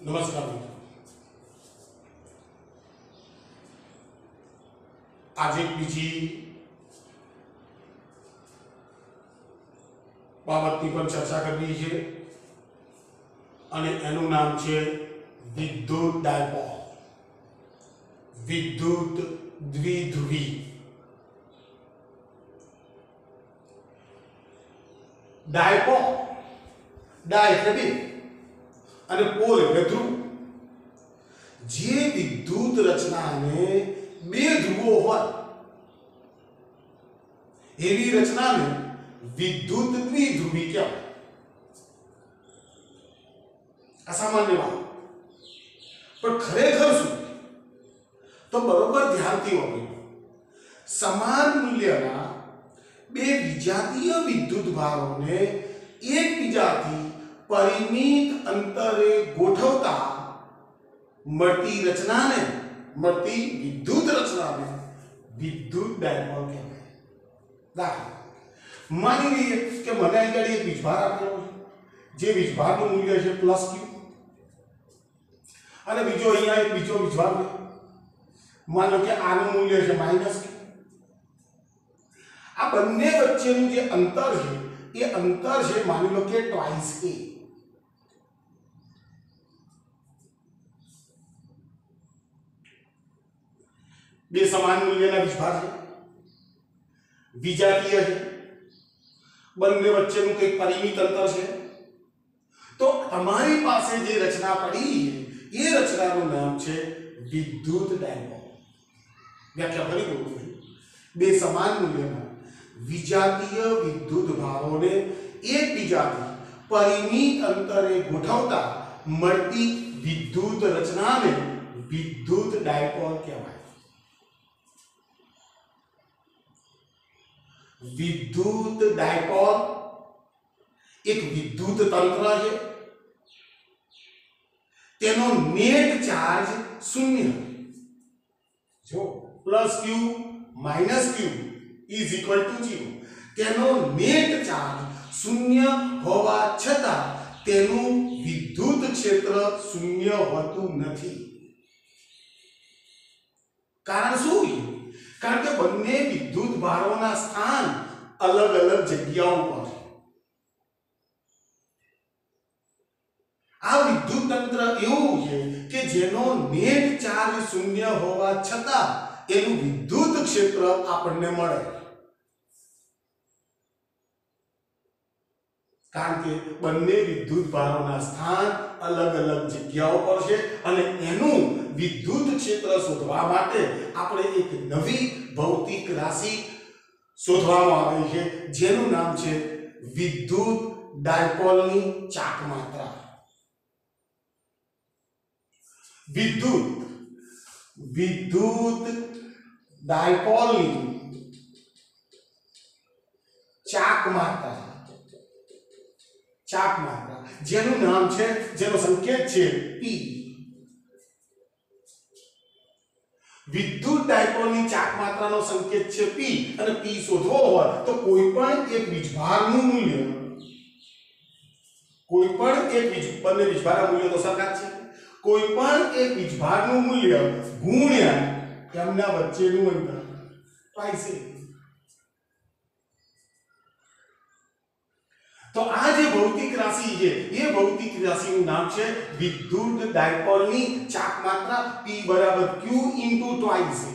नमस्कार मित्रों, आज एक बीजी बाबतनी पर चर्चा करनी है અને એનું નામ છે વિદ્યુત ડાયપોલ, વિદ્યુત દ્વિધ્રુવી। ડાયપોલ, ડાય એટલે બે અને પોલ એટલે ધ્રુવ। જે વિદ્યુત રચનાને બે ધ્રુવો હોય એવી રચનાને વિદ્યુત દ્વિધ્રુવી કહેવાય। असामान्य बात, पर खरेखर शू तो बरोबर ध्यानथी होवे। समान मूल्यना बे विजातीय विद्युत भारोने एकबीजाथी परिमित अंतरे गोठवता मळती रचनाने, मळती विद्युत रचनाने विद्युत डायपोल कहेवाय। दाखला मानी लीए के मने आ गाड़ी एक वीजभार आपेलो छे, जे वीजभारનું મૂલ્ય છે +q અને બીજો અહીંયા એક બીજો વીજભાર છે, માન લો કે આનું મૂલ્ય છે -q। આ બંને વચ્ચેનું જે અંતર છે એ અંતર છે માની લો કે ટ્વાઇસ a। બે સમાન મૂલ્યના વીજભાર છે, વિજાતીય છે, બંને વચ્ચેનું કંઈક પરિમિત અંતર છે, तो हमारी पासे जे रचना पड़ी है ये रचना નું नाम છે विद्युत डायपोल। व्याख्या फरी बोलूं છું, બે સમાન મૂલ્યના વિજાતીય વિદ્યુત ભારોને એકબીજાથી પરિમિત અંતરે ગોઠવતા મળતી વિદ્યુત રચનાને વિદ્યુત ડાયપોલ કહેવાય। विद्युत डायपोल एक विद्युत तंत्र है, तेनो नेट चार्ज शून्य जो +q -q is equal to 0। तेनो नेट चार्ज शून्य होवा छता तेनु विद्युत क्षेत्र शून्य होतुं नथी। कारण शुं? कारण के बंने विद्युत भारोना स्थान अलग-अलग जग्याओं पर। आ विद्युत तंत्र એવું છે કે જેનો નેટ ચાર્જ શૂન્ય હોવા છતાં એનું વિદ્યુત ક્ષેત્ર આપણને મળે, કારણ કે બંને વિદ્યુત ભારોના સ્થાન અલગ-અલગ જગ્યાઓ પર છે અને એનું વિદ્યુત ક્ષેત્ર શોધવા માટે આપણે એક નવી ભૌતિક રાશિ શોધવામાં આવી છે જેનું નામ છે વિદ્યુત ડાયપોલની ચાક માત્રા। विद्युत विद्युत डायपोल चाक मात्रा जेनु नाम छे, जेनो संकेत छे P। विद्युत डायपोलनी चाक मात्रानो संकेत छे P અને P શોધવો હોય તો કોઈપણ એક વીજભારનું મૂલ્ય, કોઈપણ એક બંને વીજભારના મૂલ્યો તો સરખા જ છે, कोईपण एक वीजभारનું મૂલ્ય ગુણ્યા તેમના વચ્ચેનું અંતર ટ્વાઇસ a। तो आ जे भौतिक राशि है ये भौतिक राशि નું નામ છે विद्युत डायपोलની ચાક માત્રા P = q * ट्वाइस a।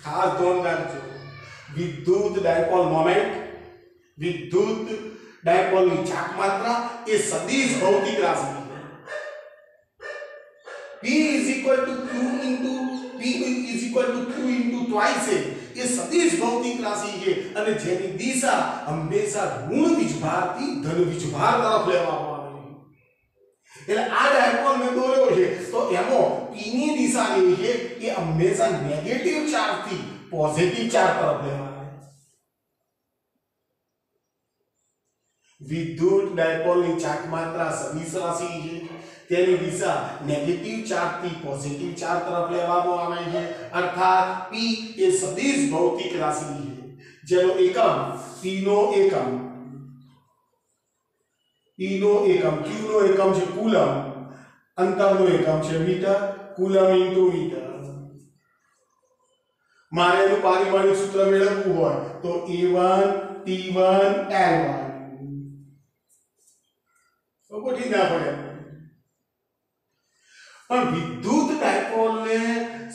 ખાસ ધ્યાન રાખજો, विद्युत डायपोल मोमेंट, विद्युत डायपोलની ચાક માત્રા એ સદિશ ભૌતિક રાશि है। P is equal to q into twice a ये सदिश भौतिक राशि है અને જેની દિશા હંમેશા ઋણ વીજભારથી ધન વીજભાર તરફ લેવામાં આવે છે। એટલે આ ડાયપોલ મેં દોર્યો છે તો એમાં P ની દિશા એ છે કે હંમેશા નેગેટિવ ચાર્જ થી પોઝિટિવ ચાર્જ તરફ લેવામાં આવે। विद्युत डायपोलની ચાક માત્રા સદિશ રાશિ છે, તેની દિશા નેગેટિવ ચાર્જ થી પોઝિટિવ ચાર્જ તરફ લેવામાં આવે છે, અર્થાત P એ સદિશ ભૌતિક રાશિ છે જેનો એકમ P નો એકમ P નો એકમ Q નો એકમ છે કુલમ અંતરનો એકમ છે મીટર, કુલમ ઇન્ટુ મીટર. મારે એનું પારિમાણિક સૂત્ર મેળવવું હોય તો A1 T1 L1 તો ગોઠવી ના પડે. પણ વિદ્યુત ડાયપોલને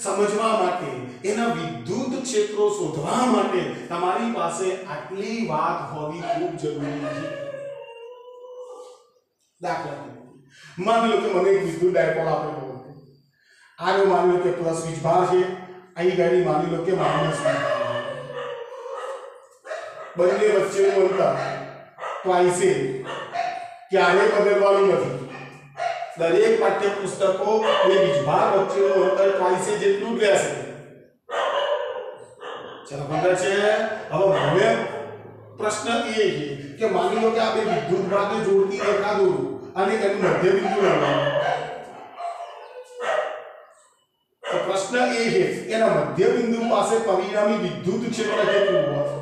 સમજવા માટે, એના વિદ્યુત ક્ષેત્રો શોધવા માટે તમારી પાસે આટલી વાત હોવી ખૂબ જરૂરી છે. દાખલા તરીકે માની લો કે મને એક વિદ્યુત ડાયપોલ આપેલો હોય. આનો માની લો કે પ્લસ વીજભાર છે, અહીં ગાડી માની લો કે માઇનસ વીજભાર છે. બંને વચ્ચેનું અંતર ટ્વાઇસે ક્યારેય બદલવાનું નથી. દરેક પાઠ્યપુસ્તકો બે વીજભાર વચ્ચેનું અંતર ટ્વાઇસે જેટલું જ રહેશે. ચલો ખબર છે. હવે મને પ્રશ્ન એ છે કે માની લો કે આ બે વિદ્યુત ભાગને જોડતી રેખા દોરું અને એનું મધ્ય બિંદુ લેવાનું. તો પ્રશ્ન એ છે એના મધ્ય બિંદુ પાસે પરિણામી વિદ્યુત ક્ષેત્ર કેટલું હશે?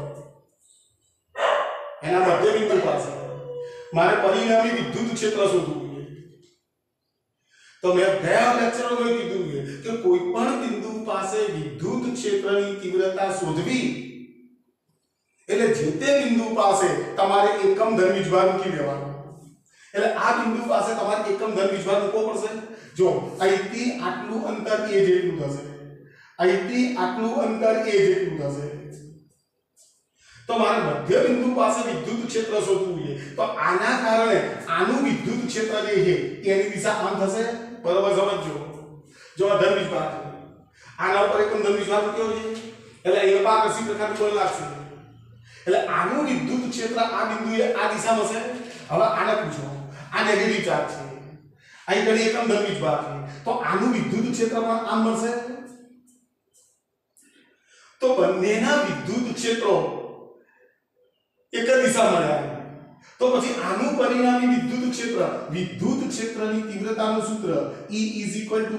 એના મધ્ય બિંદુ પાસે મારે પરિણામી વિદ્યુત ક્ષેત્ર શોધવું છે. તો મેં ગયા લેક્ચરમાં કીધું છે કે કોઈ પણ બિંદુ પાસે વિદ્યુત ક્ષેત્રની તીવ્રતા શોધવી એટલે જે તે બિંદુ પાસે તમારે એકમ ધન વીજભાર મૂકી દેવાનો. એટલે આ બિંદુ પાસે તમારે એકમ ધન વીજભાર મૂકવો પડશે. જો અહીંથી આટલું અંતર a જેટલું થશે, અહીંથી આટલું અંતર a જેટલું થશે. તો મારે મધ્ય બિંદુ પાસે વિદ્યુત ક્ષેત્ર શોધવું છે. તો આના કારણે આનું વિદ્યુત ક્ષેત્ર જે છે એની દિશા આમ થશે. બરોબર સમજો. જો આ ધન વીજભાર છે, આના ઉપર એકમ ધન વીજભાર મૂક્યો છે એટલે અહીંયા પારદર્શી પ્રકારનું બળ લાગશે. એટલે આનું વિદ્યુત ક્ષેત્ર આ બિંદુએ આ દિશામાં હશે. હવે આને પૂછો, આ નેગેટિવ ચાર્જ છે, અહીં ઘડી એકમ ધન વીજભાર છે, તો આનું વિદ્યુત ક્ષેત્ર પણ આમ મળશે. તો બંનેના વિદ્યુત ક્ષેત્રો એક જ દિશામાં મળ્યા. તો પછી આનું પરિણામી વિદ્યુત ક્ષેત્રની તીવ્રતાનું સૂત્ર E =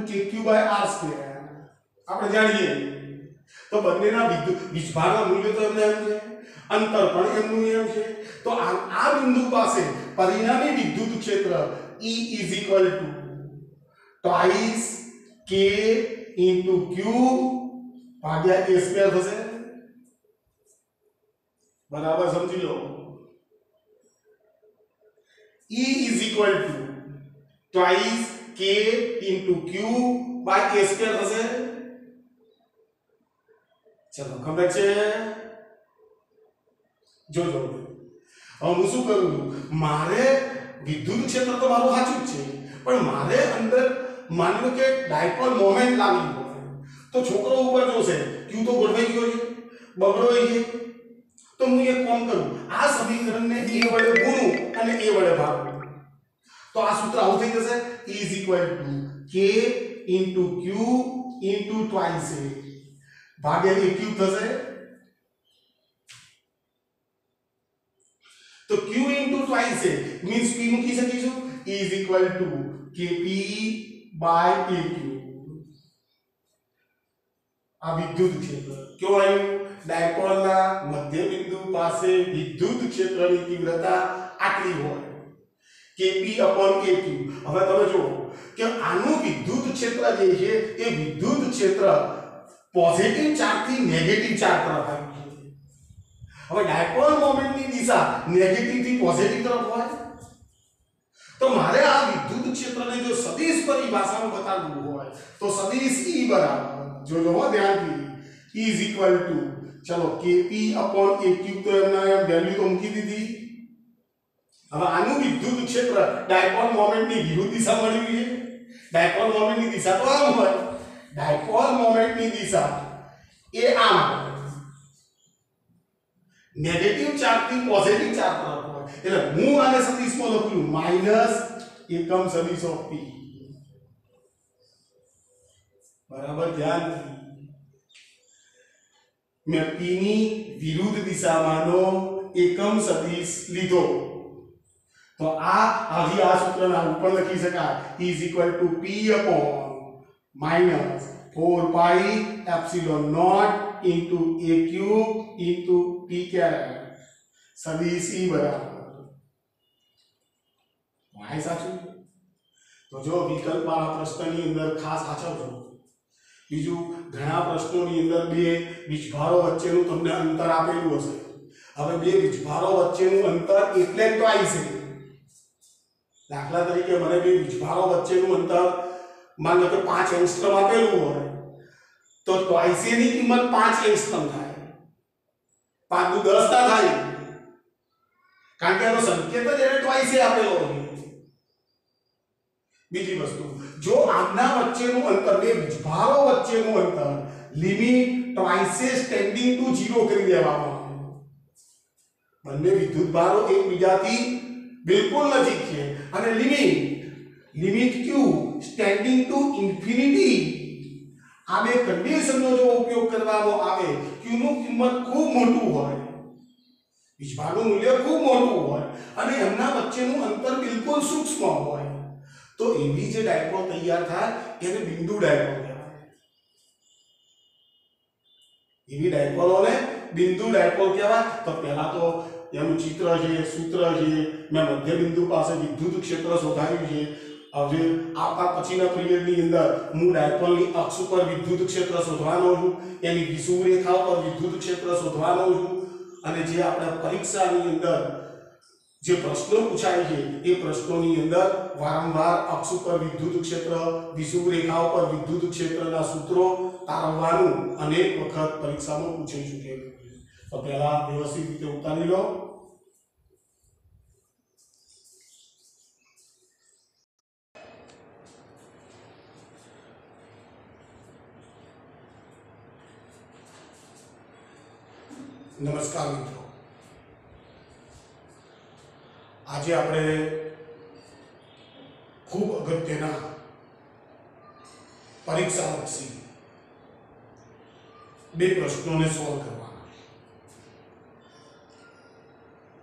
kq/r². આપણે જાણીએ. તો બંનેના વિદ્યુત વીજભારના મૂલ્ય તો એમને એમ છે, અંતર પણ એમનું એમ છે. તો આ બિંદુ પાસે પરિણામી વિદ્યુત ક્ષેત્ર E = twice k × q ભાગ્યા a² થશે. બરાબર સમજી લો. E = twice k × q / a² થશે. ચલો ખબર છે. જોજો હવે હું શું કરું છું, મારે વિદ્યુત ક્ષેત્ર તો મારું સાચું જ છે, પણ મારે અંદર માની લો કે ડાયપોલ મોમેન્ટ લાવવી હોય તો છોકરો ઉપર જોશે q તો ગોઠવાઈ ગયો છે, બગડો છે. તો હું એક કામ કરું, આ સમીકરણને a વડે ગુણું અને a વડે ભાગું. તો આ સૂત્ર આવું થઈ જશે. E = k × q × twice a ભાગ્યા a ક્યુબ થશે. તો q × twice a means p મૂકી શકીશું. E = kp/a³. આ વિદ્યુત ક્ષેત્ર કેવું આવ્યું? ડાયપોલના મધ્ય બિંદુ પાસે વિદ્યુત ક્ષેત્રની તીવ્રતા આટલી હોય, kp/a³. હવે તમે જુઓ કે આનું વિદ્યુત ક્ષેત્ર જે છે એ વિદ્યુત ક્ષેત્ર પોઝિટિવ ચાર્જ થી નેગેટિવ ચાર્જ તરફ આવ્યું છે. હવે ડાયપોલ મોમેન્ટની દિશા નેગેટિવ થી પોઝિટિવ તરફ હોય તો મારે આ વિદ્યુત ક્ષેત્રને જો સદિશ પરિભાષામાં બતાવવું હોય તો સદિશ E બરાબર, જોજો ધ્યાનથી, E = ચલો kp/a³ તો એમના વેલ્યુ તો મૂકી દીધી. હવે આનું વિદ્યુત ક્ષેત્ર ડાયપોલ મોમેન્ટની વિરુદ્ધ દિશા મળ્યું છે. ડાયપોલ મોમેન્ટની દિશા તો આમ હોય, ડાયપોલ મોમેન્ટની દિશા એ આમ નેગેટિવ ચાર્જ થી પોઝિટિવ ચાર્જ તરફ હોય. એટલે હું આને સદિશમાં લખું માઈનસ એકમ સદિશ ઓફ p. બરાબર ધ્યાનથી. મેં p ની વિરુદ્ધ દિશામાંનો એકમ સદિશ લીધો. તો આ સૂત્રના ઉપર લખી શકાય. E = p/-4πε0 a³ × p². સદિશ E બરાબર y સાચું. तो जो विकल्पवाળા પ્રશ્નની અંદર ખાસ સાચવજો। બીજું ઘણા પ્રશ્નોની અંદર બે વીજભારો વચ્ચેનું તમને અંતર આપેલું હશે। હવે બે વીજભારો વચ્ચેનું અંતર એટલે જ ટ્વાઇસ છે। દાખલા તરીકે મને બે વીજભારો વચ્ચેનું અંતર માનો કે 5 એંગસ્ટ્રોમ આપેલું હોય તો ટ્વાઇસ ની કિંમત 5 એંગસ્ટ્રોમ થાય। 5 દુ 10 ના થાય, કારણ કે એનો સંકેત જ એને ટ્વાઇસ આપેલો હોય। બીજી વસ્તુ, જો આમના વચ્ચેનું અંતર બે વીજભારો વચ્ચેનું અંતર લિમિટ ટ્વાઇસ ટેન્ડિંગ ટુ 0 કરી દેવામાં આવે, બંને વિદ્યુતભારો એકબીજાથી બિલકુલ નજીક છે અને limit q tending two infinity, આ બે કન્ડિશનનો જો ઉપયોગ કરવામાં આવે, q નું કિંમત ખૂબ મોટું હોય, વીજભારનું મૂલ્ય ખૂબ મોટું હોય અને એમના વચ્ચેનું અંતર બિલકુલ સૂક્ષ્મ હોય, તો એવી જે ડાયપોલ તૈયાર થાય એને બિંદુ ડાયપોલ કહેવાય। એવી ડાયપોલોને બિંદુ ડાયપોલ કહેવાય। તો પહેલા તો એનું ચિત્ર છે, સૂત્ર છે, મેં મધ્ય બિંદુ પાસે વિદ્યુત ક્ષેત્ર શોધાયું છે। હવે આ પછીના પિરિયડની અંદર હું ડાયપોલની અક્ષ ઉપર વિદ્યુત ક્ષેત્ર શોધવાનો છું, એની વિષુવૃત્ત રેખા પર વિદ્યુત ક્ષેત્ર શોધવાનો છું, અને જે આપણે પરીક્ષાની અંદર જે પ્રશ્નો પૂછાય છે એ પ્રશ્નોની અંદર વારંવાર અક્ષ ઉપર વિદ્યુત ક્ષેત્ર, વિષુવૃત્ત રેખા પર વિદ્યુત ક્ષેત્રના સૂત્રો તારવવાનું અનેક વખત પરીક્ષામાં પૂછાઈ ચૂકેલું છે। તો પહેલા વ્યવસ્થિત રીતે ઉતારી લો। નમસ્કાર મિત્રો, આજે આપણે ખૂબ અગત્યના પરીક્ષાલક્ષી બે પ્રશ્નોને સોલ્વ કરવાના।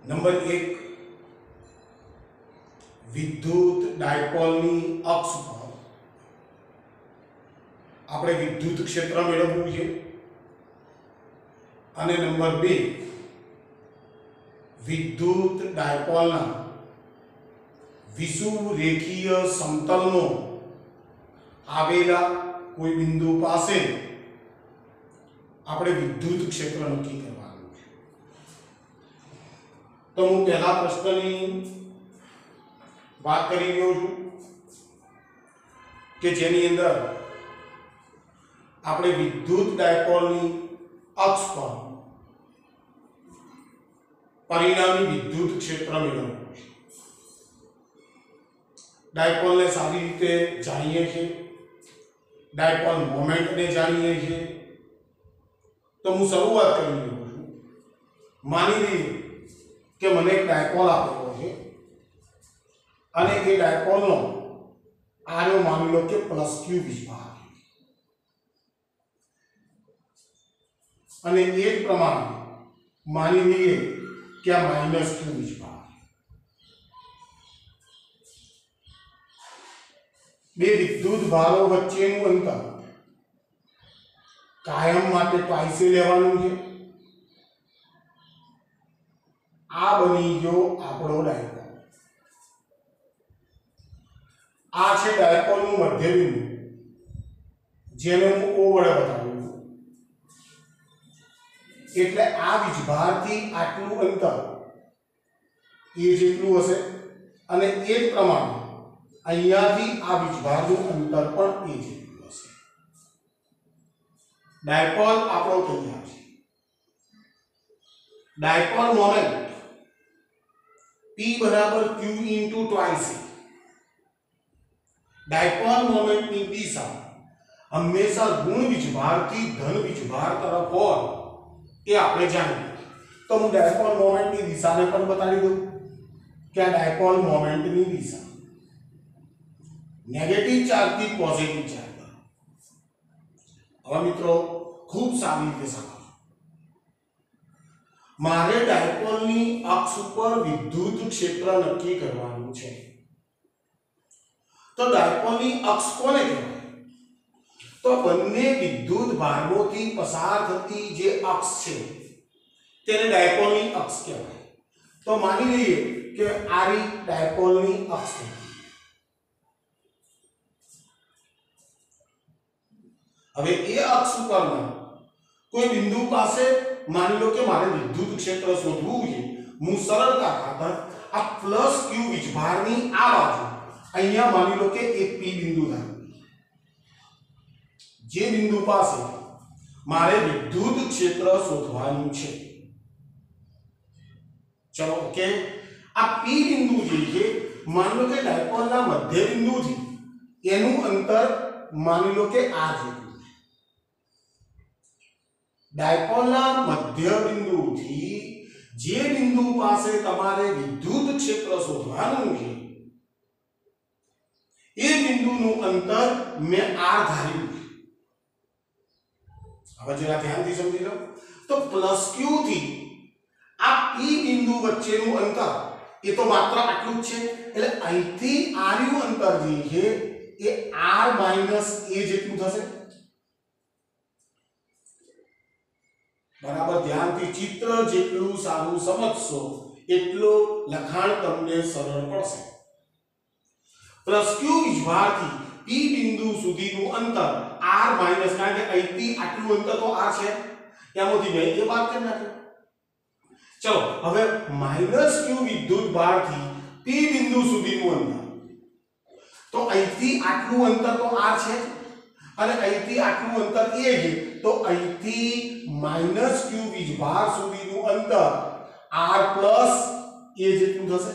નંબર 1, વિદ્યુત ડાયપોલની અક્ષ પર આપણે વિદ્યુત ક્ષેત્ર મેળવવું છે, અને નંબર 2, વિદ્યુત ડાયપોલના વિષુવરેખીય સમતલનો આવેલા કોઈ બિંદુ પાસે આપણે વિદ્યુત ક્ષેત્ર નક્કી કરવાનું છે। તો હું પહેલા પ્રશ્નની વાત કરી રહ્યો છું કે જેની અંદર આપણે વિદ્યુત ડાયપોલની અક્ષ પર પરિણામી વિદ્યુત ક્ષેત્ર મેળવવું છે। ડાયપોલને સારી રીતે જાણીએ છીએ, ડાયપોલ મોમેન્ટને જાણીએ છીએ। તો હું શરૂઆત કરી રહ્યો છું। માની લઈએ કે મને એક ડાયપોલ આપેલો છે અને એ ડાયપોલનો આનો માની લો કે +q વિભાગ, અને એ જ પ્રમાણે માની લઈએ કે આ -q વિભાગ। બે વિદ્યુત ભારો વચ્ચેનું અંતર કાયમ માટે ટ્વાઇસ લેવાનું છે। આ બની ગયો આપણો ડાયપોલ। આ છે ડાયપોલનું મધ્યબિંદુ, જેને હું O વડે બતાવું છું। એટલે આ વીજભારથી આટલું અંતર એ જેટલું હશે, અને એ જ પ્રમાણે અહીંયાથી આ વીજભારનું અંતર પણ એ જેટલું હશે। ડાયપોલ આપણો તૈયાર છે। ડાયપોલ મોમેન્ટ P બરાબર Q ઇન્ટુ ટ્વાઇસ। ડાયપોલ મોમેન્ટની દિશા હંમેશા ઋણ વીજભારથી ધન વીજભાર તરફ હોય એ આપણે જાણીએ। તો હું ડાયપોલ મોમેન્ટની દિશાને પણ બતાવી દઉં કે આ ડાયપોલ મોમેન્ટની દિશા નેગેટિવ ચાર્જથી પોઝિટિવ ચાર્જ। હવે મિત્રો ખૂબ સારી રીતે સમજો, મારે ડાયપોલની અક્ષ ઉપર વિદ્યુત ક્ષેત્ર નક્કી કરવાનું છે। તો ડાયપોલની અક્ષ કોને કહેવાય? તો બંને વિદ્યુત ભારોથી પસાર થતી જે અક્ષ છે તેને ડાયપોલની અક્ષ કહેવાય। તો માની લઈએ કે આ ડાયપોલની અક્ષ છે। હવે એ અક્ષ ઉપરના કોઈ બિંદુ પાસે માની લો કે મારે વિદ્યુત ક્ષેત્ર શોધવું છે, હું સરળતા ખાતર આ પ્લસ ક્યુ વીજભારની આ બાજુ અહીંયા માની લો કે એક પી બિંદુ ધારું, જે બિંદુ પાસે મારે વિદ્યુત ક્ષેત્ર શોધવાનું છે. ચલો ઓકે, આ પી બિંદુ જે છે માની લો કે ડાયપોલના મધ્ય બિંદુથી એનું અંતર માની લો કે આ જેટલું. ડાયપોલના મધ્ય બિંદુથી જે બિંદુ પાસે તમારે વિદ્યુત ક્ષેત્ર શોધવાનું છે એ બિંદુનું અંતર મેં r ધાર્યું છે. હવે જરા ધ્યાનથી સમજી લો તો પ્લસ ક્યુ થી આ p બિંદુ વચ્ચેનું અંતર એ તો માત્ર આટલું જ છે, એટલે અહીંથી r નું અંતર જે છે એ r - a જેટલું થશે. બરાબર, ધ્યાનથી ચિત્ર જેટલું સારું સમજશો એટલો લખાણ તમને સરળ પડશે. પ્લસ ક્યુ વીજભારથી p બિંદુ સુધીનું અંતર r માઈનસ, કારણ કે અહીંથી આટલું અંતર તો r છે, એમાંથી મેં એ બાદ કરી નાખ્યો. ચલો હવે માઈનસ ક્યુ વિદ્યુત ભારથી p બિંદુ સુધીનું અંતર, તો અહીંથી આટલું અંતર તો r છે અને અહીંથી આટલું અંતર a છે, તો અહીંથી માઈનસ ક્યુ વીજભાર સુધીનું અંતર r પ્લસ a જેટલું થશે.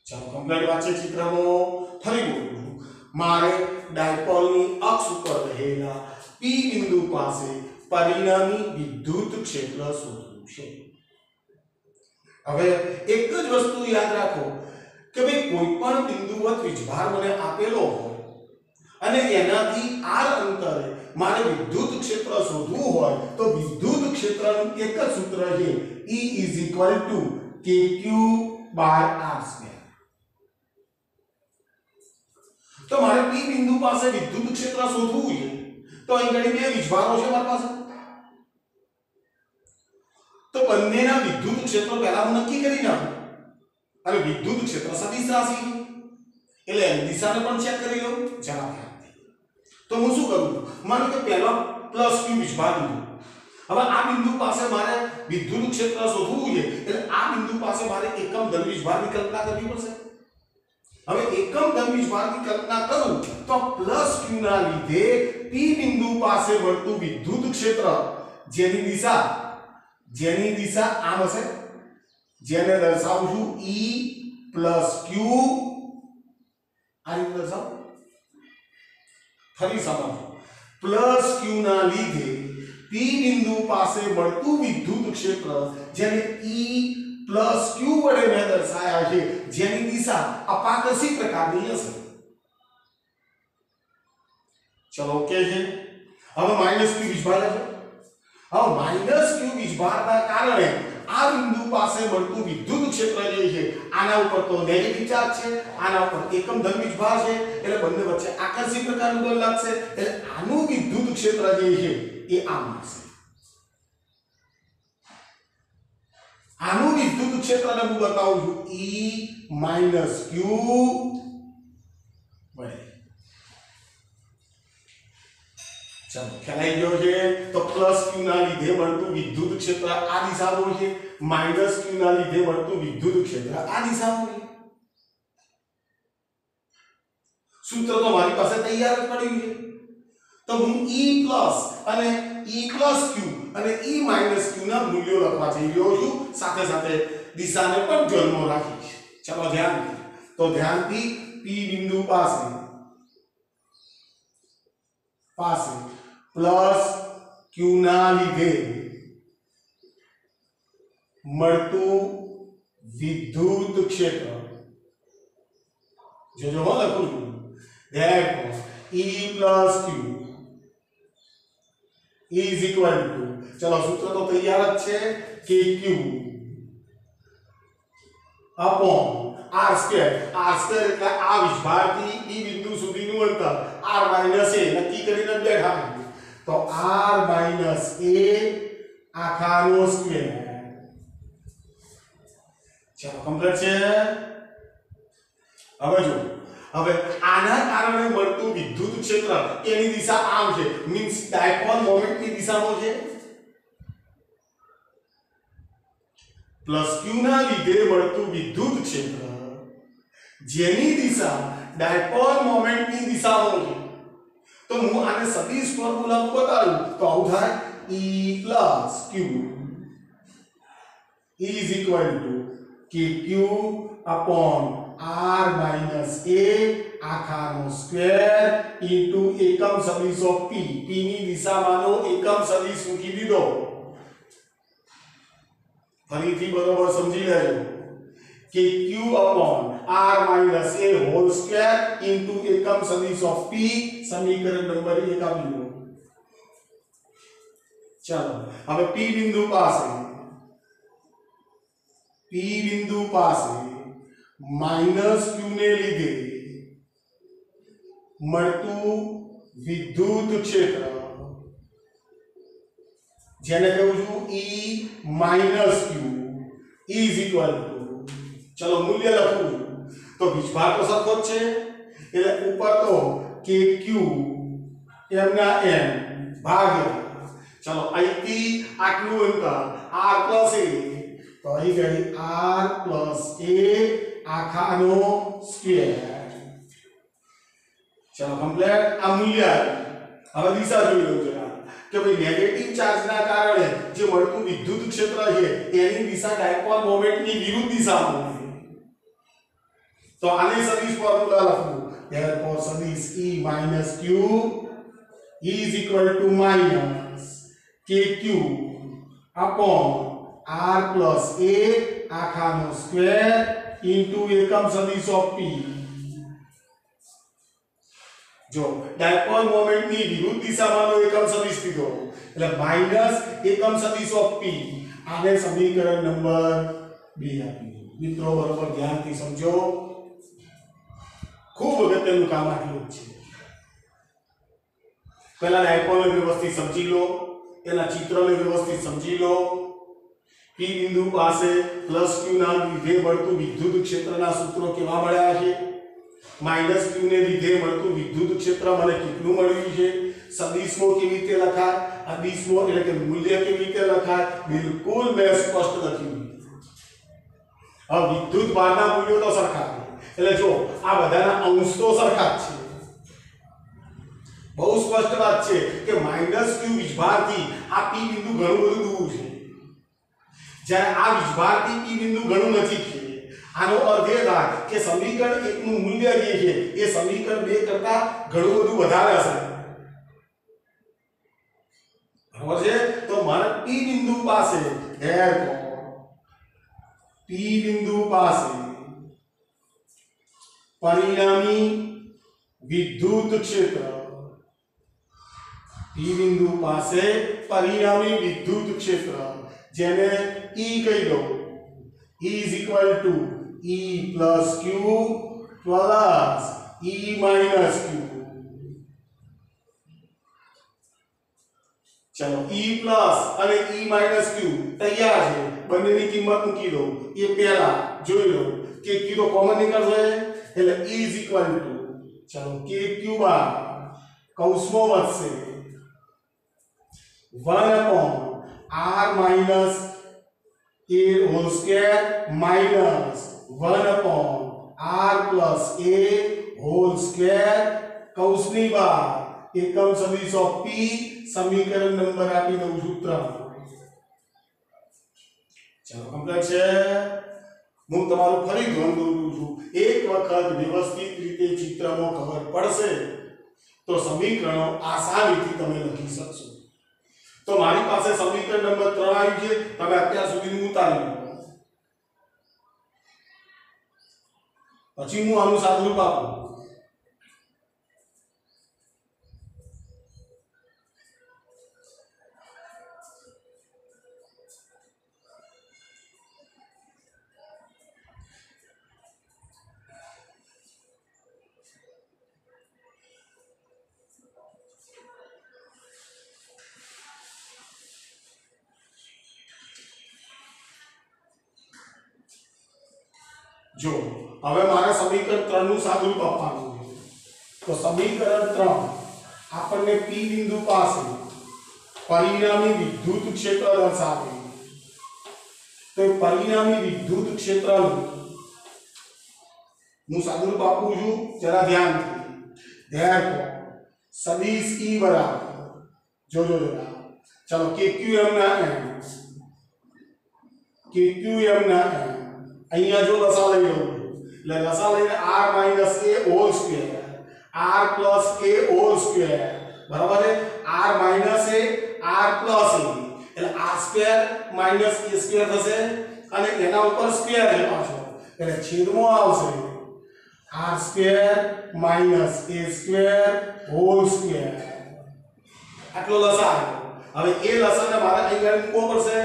ચાલો કમ્પ્લીટ વાત છે ચિત્રમાં. ફરી બોલું, મારે ડાયપોલની અક્ષ ઉપર રહેલા p બિંદુ પાસે પરિણામી વિદ્યુત ક્ષેત્ર શોધવું છે. હવે એક જ વસ્તુ યાદ રાખો કે ભાઈ કોઈ પણ બિંદુવત વીજભાર મને આપેલો હોય અને એનાથી r અંતરે મારે વિદ્યુત ક્ષેત્ર શોધવું હોય તો વિદ્યુત ક્ષેત્રનું એક જ સૂત્ર છે, E = kq/r². તો મારે p બિંદુ પાસે વિદ્યુત ક્ષેત્ર શોધવું છે, તો અહીં ઘણી બે વીજભારો છે મારી પાસે, તો બંનેના વિદ્યુત ક્ષેત્રો પહેલા હું નક્કી કરી નાખું. અને વિદ્યુત ક્ષેત્ર સદિશ રાશિ છે એટલે એની દિશાને પણ ચેક કરી લઉં. જરા ધ્યાનથી તો હું શું કરું, માનો કે પહેલા પ્લસ ક્યુ વીજભાર લીધું. હવે આ બિંદુ પાસે મારે વિદ્યુત ક્ષેત્ર શોધવું છે, એટલે આ બિંદુ પાસે મારે એકમ ધન વીજભારની કલ્પના કરવી પડશે. હવે એકમ ધન વીજભારની કલ્પના કરું તો પ્લસ ક્યુ ના લીધે p બિંદુ પાસે મળતું વિદ્યુત ક્ષેત્ર જેની દિશા આમ હશે, જેને દર્શાવું છું E + Q. આ રીતે દર્શાવું. ફરી સમજો, પ્લસ ક્યુ ના લીધે p બિંદુ પાસે મળતું વિદ્યુત ક્ષેત્ર જેને E + Q વડે મેં દર્શાવ્યા છે, જેની દિશા અપાકર્ષી પ્રકારની હશે. ચલો ઓકે છે. હવે માઈનસ ક્યુ વીજભાર છે. હવે માઈનસ ક્યુ વીજભારના કારણે આ બિંદુ પાસે મળતું વિદ્યુત ક્ષેત્ર જે છે આના ઉપર તો નેગેટિવ ચાર્જ છે, આના ઉપર એકમ ધન વીજભાર છે, એટલે બંને વચ્ચે આકર્ષી પ્રકારનું બળ લાગશે, એટલે આનું વિદ્યુત ક્ષેત્ર જે છે એ આમ હશે. આનું વિદ્યુત ક્ષેત્રને હું બતાવું છું E - Q વડે. ચાલો ખ્યાલ આવી ગયો છે. તો પ્લસ ક્યુ ના લીધે મળતું વિદ્યુત ક્ષેત્ર આ દિશામાં છે, માઈનસ ક્યુ ના લીધે મળતું વિદ્યુત ક્ષેત્ર આ દિશામાં છે. સૂત્ર તો મારી પાસે તૈયાર જ પડ્યું છે. તો હું E પ્લસ અને E પ્લસ Q અને E માઈનસ Q ના મૂલ્યો લખવા જઈ રહ્યો છું, સાથે સાથે દિશાને પણ ધ્યાનમાં રાખીશ. ચાલો ધ્યાનથી P બિંદુ પાસે પ્લસ Q ના લીધે મળતું વિદ્યુત ક્ષેત્ર જો હું લખું છું therefore E plus Q is equal to, ચલો સૂત્ર તો તૈયાર જ છે, kq upon r2 એટલે આ વીજભારથી E બિંદુ સુધીનું અંતર r - a નક્કી કરીને બેઠા. તો r - a આખાનો સ્ક્વેર. ચાલો કમ્પ્લીટ છે. હવે જો હવે આના કારણે મળતું વિદ્યુત ક્ષેત્ર એની દિશા આમ છે મીન્સ ડાયપોલ મોમેન્ટની દિશામાં છે પ્લસ q ના લીધે મળતું વિદ્યુત ક્ષેત્ર જેની દિશા ડાયપોલ મોમેન્ટની દિશામાં છે તો હું આને સદિશ ફોર્મ્યુલામાં બતાડું તો આવું થાય E plus Q is equal to KQ upon R minus A આખાનો સ્ક્વેર into એકમ સદિશ of P ની દિશામાંનો એકમ સદિશ મૂકી દીધો ફરીથી બરોબર સમજી લેજો કે Q upon R minus A whole square into એકમ સદિશ of P સમીકરણ નંબર 1 આપી દો ચાલો હવે P બિંદુ પાસે માઈનસ Q ને લીધે મળતું વિદ્યુત ક્ષેત્ર જેને કહું છું E minus Q is equal to ચલો મૂલ્ય લખું તો વીજભાર તો સરખો જ છે એટલે ઉપર તો KQ m ના m ભાગ્યા ચલો અહીંથી આટલું અંતર r plus a તો અહીં ગઈ r plus a આખાનો સ્ક્વેર ચલો કમ્પ્લીટ આ મૂલ્ય હવે દિશા જોઈ લો જરા કે ભાઈ નેગેટિવ ચાર્જના કારણે જે મળતું વિદ્યુત ક્ષેત્ર છે એની દિશા ડાયપોલ મોમેન્ટની વિરુદ્ધ દિશામાં છે તો આને સદિશ ફોર્મ્યુલા લખવું therefore સદિશ E minus Q is equal to minus KQ upon R plus A આખાનો સ્ક્વેર into એકમ સદિશ of P જો ડાયપોલ મોમેન્ટની વિરુદ્ધ દિશામાંનો એકમ સદિશ લીધો એટલે માઈનસ એકમ સદિશ of P આને સમીકરણ નંબર 2 આપી મિત્રો બરોબર ધ્યાનથી સમજો ખૂબ અગત્યનું કામ આટલું જ છે પહેલા ડાયપોલને વ્યવસ્થિત સમજી લો એના ચિત્રને વ્યવસ્થિત સમજી લો P બિંદુ પાસે પ્લસ Q ના લીધે મળતું વિદ્યુત ક્ષેત્રના સૂત્રો કેવા મળ્યા છે માઈનસ Q ને લીધે મળતું વિદ્યુત ક્ષેત્ર મને કેટલું મળ્યું છે સદિશમાં કેવી રીતે લખાય અદિશમાં એટલે કે મૂલ્ય કેવી રીતે લખાય બિલકુલ મેં સ્પષ્ટ લખ્યું હવે વિદ્યુત ભારના મૂલ્યો તો સરખા છે એટલે જો આ બધાના અંશ તો સરખા જ છે બહુ સ્પષ્ટ વાત છે કે માઈનસ Q વીજભારથી આ P બિંદુ ઘણું બધું દૂર છે જ્યારે આ વીજભારથી P બિંદુ ઘણું નજીક છે આનો અર્થ એ થાય કે સમીકરણ 1 નું મૂલ્ય જે છે એ સમીકરણ 2 કરતા ઘણું બધું વધારે હશે બરાબર છે તો મારે P બિંદુ પાસે પરિણામી વિદ્યુત ક્ષેત્ર P બિંદુ પાસે પરિણામી વિદ્યુત ક્ષેત્ર જેને E કહી દો E is equal to E plus Q plus E minus Q चलो E plus અને E minus Q તૈયાર છે બંનેની કિંમત મૂકી દો એ પહેલા જોઈ લો કે Q તો કોમન નીકળશે એટલે E is equal to ચલો KQ બાર કૌંસમાં વધશે 1 upon R minus A whole square minus 1 upon R plus A whole square કૌંસની બહાર એકમ સદિશ of P સમીકરણ નંબર આપી દઉં છું 3 ચાલો કમ્પ્લીટ છે હું તમારું ફરી ધ્યાન દોરું છું એક વખત વ્યવસ્થિત રીતે ચિત્રમાં ખબર પડશે તો સમીકરણો આસાનીથી તમે લખી શકશો તો મારી પાસે સમીકરણ નંબર 3 આવ્યું છે તમે અત્યાર સુધીનું ઉતારી લો પછી હું આનું સાદુરૂપ આપું જો હવે મારે સમીકરણ 3 નું સાદુરૂપ આપવાનું છે તો સમીકરણ 3 આપણને P બિંદુ પાસે પરિણામી વિદ્યુત ક્ષેત્ર દર્શાવે તો પરિણામી વિદ્યુત ક્ષેત્રનું સાદુરૂપ આપું છું જરા ધ્યાનથી therefore સદિશ E બરાબર જોજો જરા ચલો KQM ના m અહીંયા જો લસા લઈ લઉં એટલે લસા લઈને r - a whole square r plus a whole square બરાબર છે r minus a r plus a એટલે r square minus a square થશે અને એના ઉપર સ્ક્વેર છે પાછો એટલે છેદમાં આવશે r square minus a square whole square આટલો લસા આવ્યો હવે એ લસાને મારે અહીં આગળ મૂકવો પડશે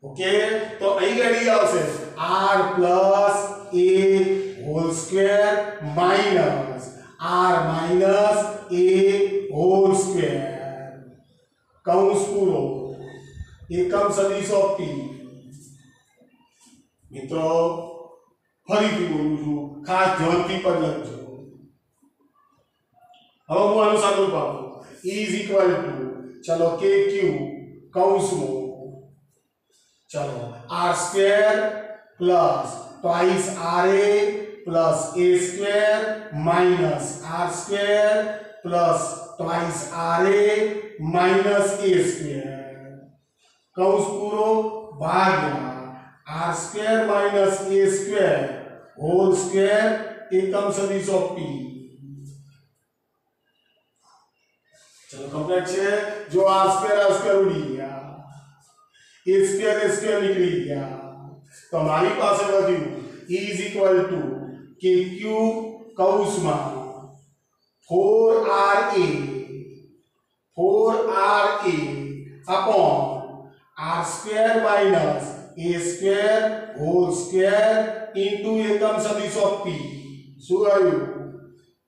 ઓકે તો અહીં આગળ આવશે r plus a whole square minus r minus a whole square કૌંસ પૂરો એકમ સદિશો p મિત્રો ફરીથી બોલું છું ખાસ ધ્યાનથી પદ લખજો હવે હું આનું સાદુરૂપ આપું E = ચલો KQ કૌંસમાં चलो r square plus twice ra plus a square minus r square plus twice ra minus a square कौंस पूरो भाग्या r square minus a square whole square एकम सदिश ऑफ p चलो कंप्लीट है जो r स्क्वायर उड़ी गया a स्क्वायर निकली गया तो हमारी पास बच्યું E = KQ કૌંસમાં 4RA upon r square minus a square whole square into એકમ સદિશ of p શું આવ્યું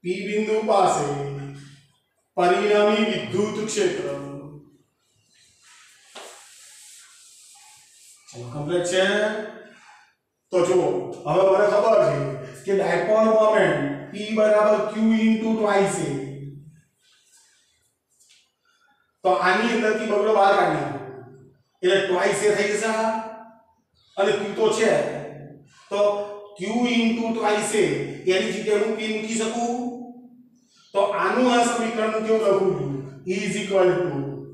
p બિંદુ પાસે પરિણામી વિદ્યુત ક્ષેત્ર चलो कंप्लीट है तो जो હવે મને ખબર છે કે ડાયપોલ મોમેન્ટ P બરાબર Q * ટ્વાઇસ a તો આની અંદરથી બગડો બહાર કાઢી નાખો એટલે ટ્વાઇસ a થઈ જશે અને Q તો છે તો Q * ટ્વાઇસ a એની જગ્યાએ હું P મૂકી શકું તો આનું આ સમીકરણ હું કેવું લખું છું E =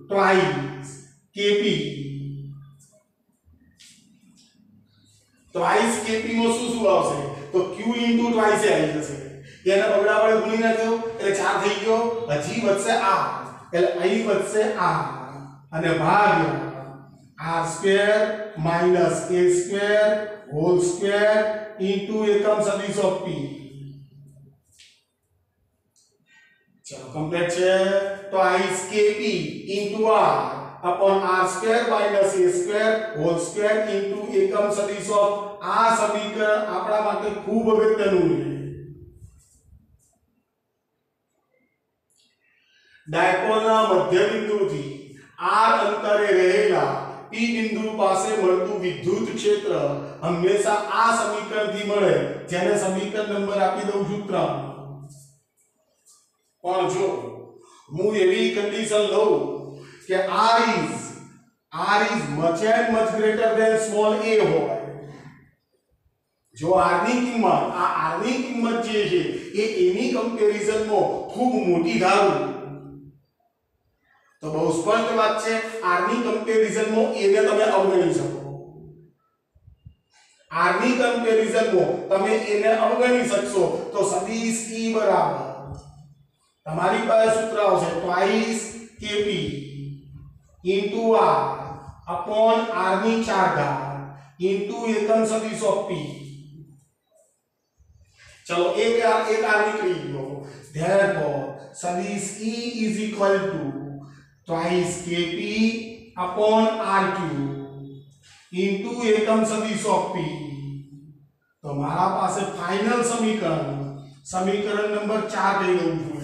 twice KP twice kp નો શું આવશે તો q * ટ્વાઇસ આવી જશે એને બગડા વડે ગુણી નાખ્યો એટલે 4 થઈ ગયો હજી વધશે r એટલે અહીં વધશે r અને ભાગ્યા r square minus a square whole square into એકમ સદિશ ઓફ p ચલો કમ્પ્લીટ છે twice kp * r upon r square minus a square whole square into એકમ સદિશ ઓફ આ સમીકરણ આપણા માટે ખૂબ અગત્યનું છે ડાયપોલના મધ્યબિંદુથી r અંતરે રહેલા p બિંદુ પાસે મળતું વિદ્યુત ક્ષેત્ર હંમેશા આ સમીકરણથી મળે જેને સમીકરણ નંબર આપી દઉં છું 3 પણ જો હું એવી કન્ડિશન લઉં કે r is much and much greater than small a હોય જો r ની કિંમત આ r ની કિંમત જે છે એ a ની કમ્પેરિઝન માં ખૂબ મોટી ધારું તો બહુ સ્પષ્ટ વાત છે r ની કમ્પેરિઝન માં a ને તમે અવગણી શકો r ની કમ્પેરિઝન માં તમે a ને અવગણી શકશો તો સદિશ E બરાબર તમારી પાસે સૂત્ર આવશે twice kp into r upon r ની 4 ઘાત into એકમ સદિશ ઓફ p चलो एक r निकली गयो therefore सदिश E = twice kp upon r³ into एकम सदिश ऑफ p तो हमारा पास फाइनल समीकरण नंबर 4 दे दूं છું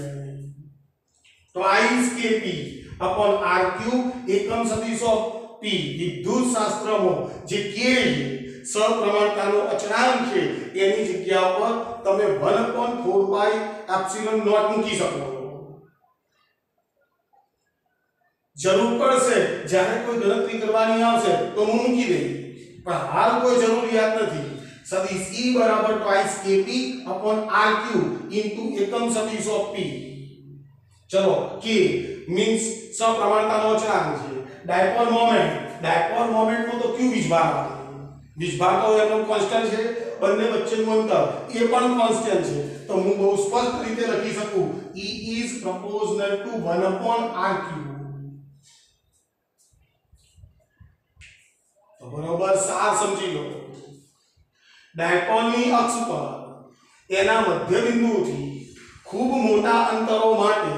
ट्वाइस kp upon r³ एकम सदिश ऑफ p विद्युत शास्त्र में जे k સપ્રમાણતાનો અચળાંક છે એની જગ્યા પર તમે 1/4 પાઈ એપ્સિલોન નોટ મૂકી શકો. જરૂર પડશે જ્યારે કોઈ ગણતરી કરવાની આવશે તો હું મૂકી દઈશ, પણ હાલ કોઈ જરૂરિયાત નથી. સદિશ E બરાબર twice kp upon r cube into એકમ સદિશ ઓફ p. ચલો k મીન્સ સપ્રમાણતાનો અચળાંક છે. ડાયપોલ મોમેન્ટ માં તો q વીજભાર આવે. વીજભાર તો એનો કોન્સ્ટન્ટ છે, બંને વચ્ચેનું અંતર એ પણ કોન્સ્ટન્ટ છે. તો હું બહુ સ્પષ્ટ રીતે લખી શકું E is proportional to 1/r cube. તો બરોબર સાર સમજી લો. ડાયપોલની અક્ષ પર એના મધ્ય બિંદુથી ખૂબ મોટા અંતરો માટે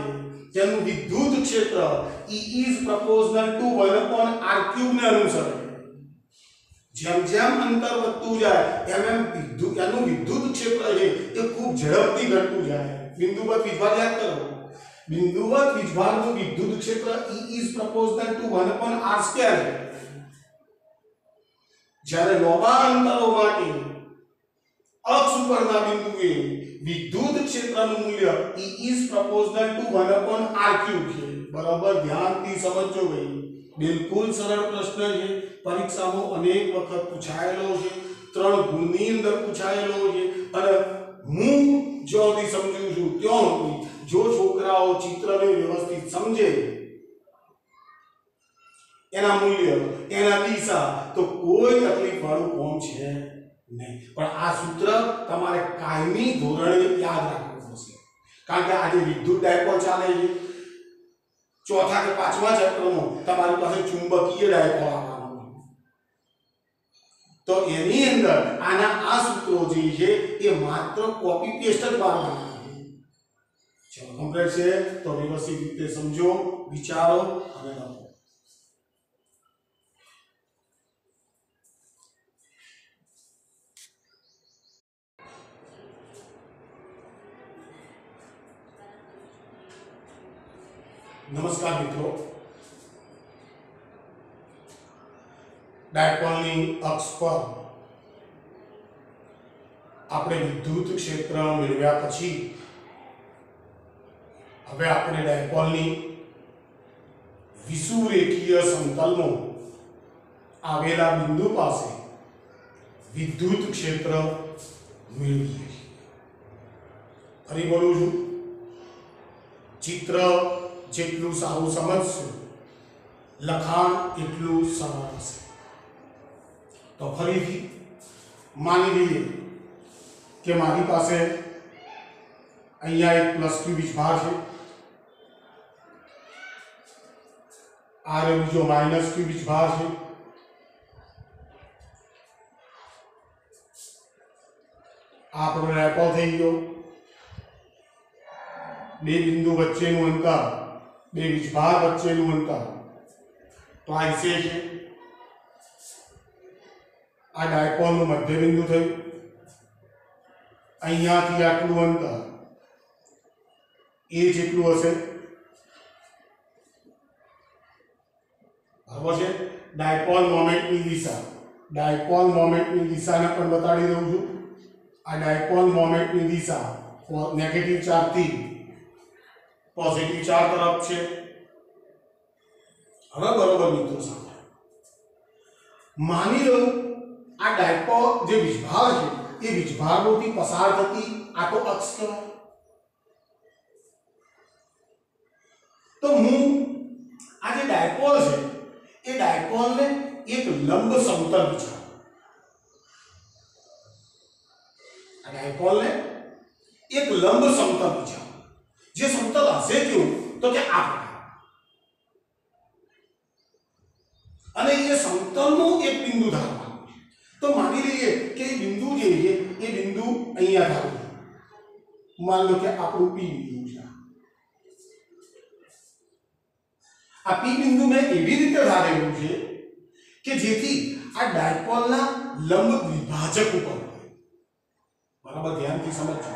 તેનું વિદ્યુત ક્ષેત્ર E is proportional to 1/r cube ને અનુસરે. જેમ જેમ અંતર વધતું જાય એમ એનું વિદ્યુત ક્ષેત્ર છે એ ખૂબ ઝડપથી ઘટતું જાય. બિંદુવત વીજભાર યાદ કરો. બિંદુવત વીજભારનું વિદ્યુત ક્ષેત્ર E is proportional to 1/r square છે. જ્યારે લાંબા અંતરો માટે અક્ષ ઉપરના બિંદુએ વિદ્યુત ક્ષેત્રનું મૂલ્ય E is proportional to 1/r cube છે. બરાબર ધ્યાનથી સમજજો ભાઈ. બિલકુલ સરળ પ્રશ્ન છે, પરીક્ષામાં અનેક વખત પૂછાયેલો છે, 3 ગુણની અંદર પૂછાયેલો છે. અને હું જ્યાંથી સમજું છું ત્યાંથી જો છોકરાઓ ચિત્રને વ્યવસ્થિત સમજે, એના મૂલ્ય, એના દિશા, તો કોઈ તકલીફ વાળું કામ છે નહીં. પણ આ સૂત્ર તમારે કાયમી ધોરણે યાદ રાખવું પડશે, કારણ કે આજે વિદ્યુત ડાયપોલ ચાલે છે. ચોથા કે પાંચમા ચેપ્ટરમાં તમારી પાસે ચુંબકીય ડાયપોલ આવવાનો, તો એની અંદર આના આ સૂત્રો જે છે એ માત્ર કોપી પેસ્ટ જ મારવાના છે. ચલો કમ્પ્લીટ છે. તો વ્યવસ્થિત રીતે સમજો, વિચારો અને લખો. નમસ્કાર મિત્રો. ડાયપોલની અક્ષ પર આપણે વિદ્યુત ક્ષેત્ર મેળવ્યા પછી હવે આપણે ડાયપોલની વિષુવરેખીય સમતલમાં આવેલા બિંદુ પાસે વિદ્યુત ક્ષેત્ર મેળવીએ. ફરી બોલું છું, ચિત્ર જેટલું સારું સમજશું લખાણ એટલું સરળ હશે. તો ફરીથી માની લઈએ કે મારી પાસે અહીંયા એક પ્લસ ક્યુ વીજભાર છે, આ બીજો માઇનસ ક્યુ વીજભાર છે. આ આપણો ડાયપોલ થઈ ગયો. બે બિંદુ વચ્ચેનું અંતર, બે વીજભાર વચ્ચેનું અંતર તો આ છે. આ ડાયપોલનું મધ્ય બિંદુ થયું. અહીંયાથી આટલું અંતર એ જેટલું હશે, બરાબર છે. ડાયપોલ મોમેન્ટની દિશા, ડાયપોલ મોમેન્ટની દિશાને પણ બતાડી દઉં છું. આ ડાયપોલ મોમેન્ટની દિશા નેગેટિવ ચાર્જથી પોઝિટિવ ચાર્જ તરફ છે. હવે બરોબર મિત્રો સામે માની લો આ ડાયપોલ જે વીજભાર છે એ વીજભારોથી પસાર થતી આ તો અક્ષ કહેવાય. તો હું આ જે ડાયપોલ છે એ ડાયપોલને એક લંબ સમતલ વિચાર. આ ડાયપોલને એક લંબ સમતલ વિચાર. જે સમતલ હશે કેવું, તો કે આ અને એ સમતલનું એક બિંદુ ધારવાનું. તો માની લઈએ કે એ બિંદુ જે છે એ બિંદુ અહીંયા ધારું. માની લો કે આપણું પી બિંદુ છે. આ પી બિંદુ મેં એવી રીતે ધારેલું છે કે જેથી આ ડાયપોલના લંબ દ્વિભાજક ઉપર હોય. બરાબર ધ્યાનથી સમજજો.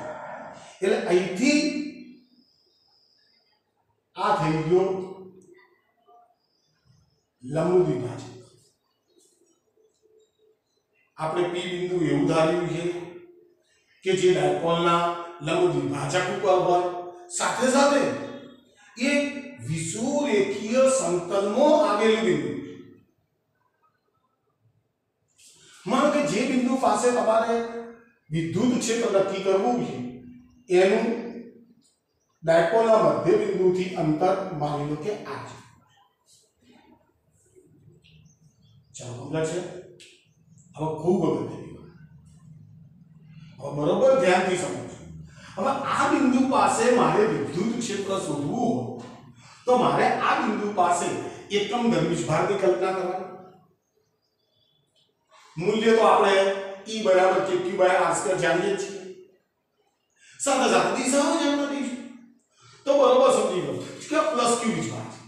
એટલે અહીંથી આ થઈ ગયો લંબ દ્વિભાજક. આપણે P બિંદુ એવું ધાર્યું છે કે જે ડાયપોલના લંબ દ્વિભાજક ઉપર હોય, સાથે સાથે એક વિષુવરેખીય સમતલમાં આવેલું બિંદુ. માનો કે જે બિંદુ પાસે તમારે વિદ્યુત ક્ષેત્ર નક્કી કરવું છે એનું ડાયપોલના મધ્ય બિંદુથી અંતર માની લો કે આ છે. ચાલો સમજ છે? હવે ખૂબ અગત્યની વાત, હવે બરોબર ધ્યાનથી સમજો. હવે આ બિંદુ પાસે મારે વિદ્યુત ક્ષેત્ર શોધવું હોય તો મારે આ બિંદુ પાસે એકમ ધર્મીભારની કલ્પના કરવાની. મૂલ્ય તો આપણે E બરાબર kq/r² જાણીએ છીએ. સાથે સાથે દિશાઓ જાણતા રહીશું તો બરોબર સમજી લો કે પ્લસ q વિજભાર છે,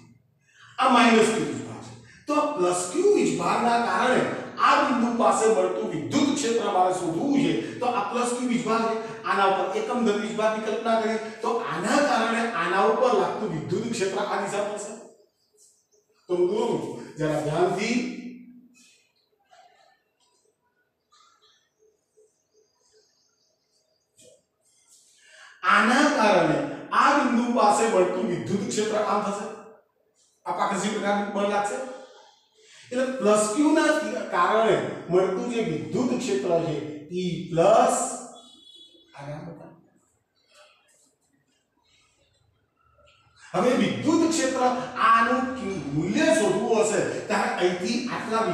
આ માઈનસ q વિજભાર છે. તો પ્લસ q વિજભારના કારણે આ બિંદુ પાસે મળતું વિદ્યુત ક્ષેત્ર મારે શોધવું છે તો આ પ્લસ q વિજભાર છે. આના ઉપર એકમ ધર્મીભારની કલ્પના કરીએ તો આના કારણે આના ઉપર લાગતું વિદ્યુત ક્ષેત્ર આ દિશા પર છે. તો દોરો જરા ધ્યાનથી. આના કારણે આ બિંદુ પાસે મળતું વિદ્યુત ક્ષેત્ર આમ થશે, આ પાકસી પ્રકારનું બળ લાગશે. એટલે પ્લસ q ના કારણે મળતું જે વિદ્યુત ક્ષેત્ર છે E પ્લસ આના બતા. હવે વિદ્યુત ક્ષેત્ર આનું મૂલ્ય શોધવું હશે ત્યારે અહીંથી આટલા